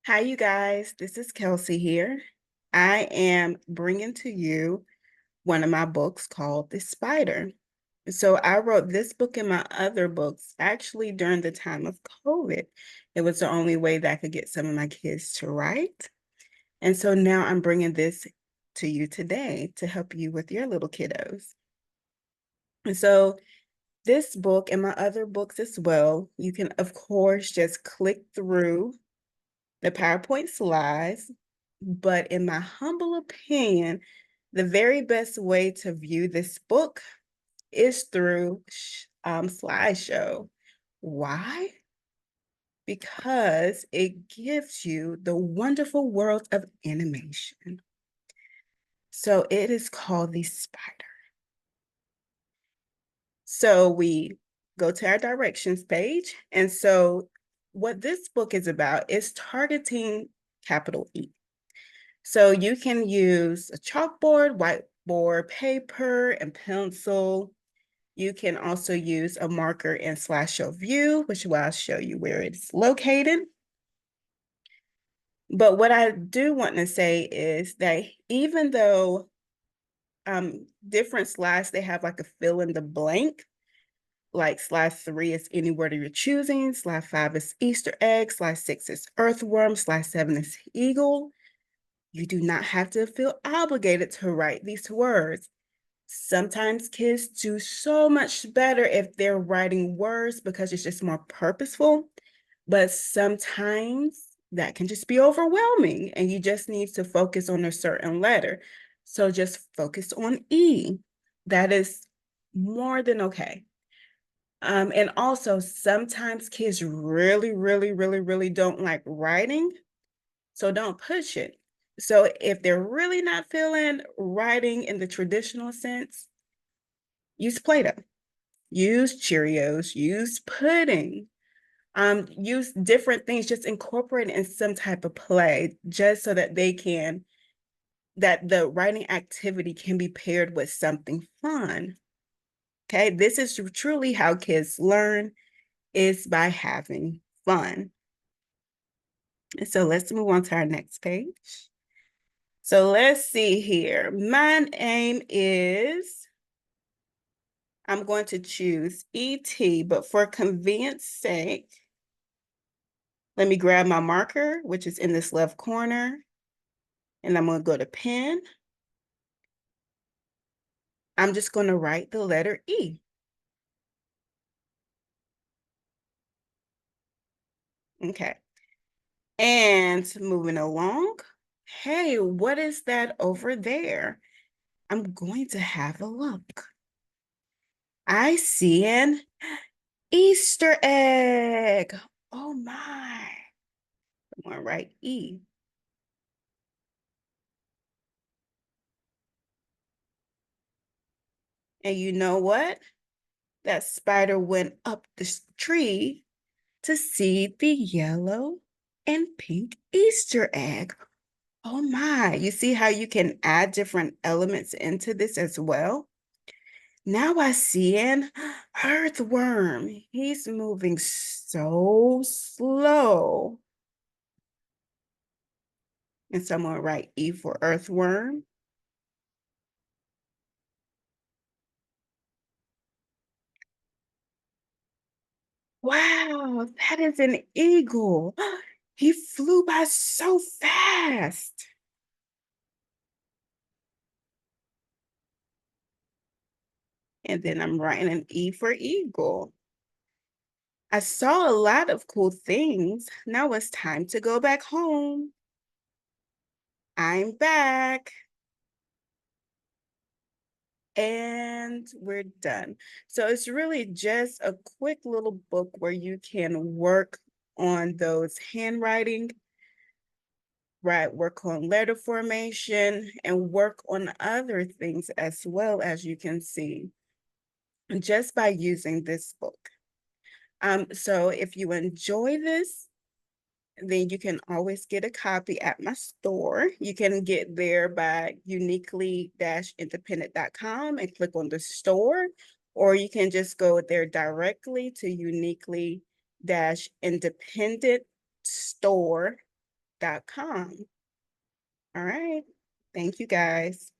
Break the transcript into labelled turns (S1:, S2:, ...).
S1: Hi, you guys. This is Kelsey here. I am bringing to you one of my books called The Spider. So I wrote this book and my other books actually during the time of COVID. It was the only way that I could get some of my kids to write. And so now I'm bringing this to you today to help you with your little kiddos. And so this book and my other books as well, you can, of course, just click through the PowerPoint slides, but in my humble opinion, the very best way to view this book is through slideshow. Why? Because it gives you the wonderful world of animation. So it is called The Spider. So we go to our directions page. And so what this book is about is targeting capital E. So you can use a chalkboard, whiteboard, paper, and pencil. You can also use a marker in slideshow view, which I'll show you where it's located. But what I do want to say is that even though different slides, they have like a fill in the blank, like slide 3 is any word you're choosing, slide 5 is Easter egg, slide 6 is earthworm, slide 7 is eagle. You do not have to feel obligated to write these words. Sometimes kids do so much better if they're writing words because it's just more purposeful, but sometimes that can just be overwhelming and you just need to focus on a certain letter. So just focus on E. That is more than okay. And also sometimes kids really don't like writing. So don't push it. So if they're really not feeling writing in the traditional sense, use Play-Doh, use Cheerios, use pudding, use different things, just incorporate it in some type of play, just so that that the writing activity can be paired with something fun. Okay, this is truly how kids learn, is by having fun. And so let's move on to our next page. So let's see here. My aim is, I'm going to choose ET, but for convenience sake, let me grab my marker, which is in this left corner, and I'm going to go to pen. I'm just going to write the letter E. Okay. And moving along. Hey, what is that over there? I'm going to have a look. I see an Easter egg. Oh my. I'm going to write E. And you know what? That spider went up the tree to see the yellow and pink Easter egg. Oh my, you see how you can add different elements into this as well? Now I see an earthworm. He's moving so slow. And so I'm going to write E for earthworm. Wow, that is an eagle. He flew by so fast. And then I'm writing an E for eagle. I saw a lot of cool things. Now it's time to go back home. I'm back. And we're done. So it's really just a quick little book where you can work on those handwriting, right? Work on letter formation and work on other things as well, as you can see, just by using this book. So if you enjoy this, then you can always get a copy at my store. You can get there by uniquely-independent.com and click on the store, or you can just go there directly to uniquely-independent store.com All right. Thank you guys.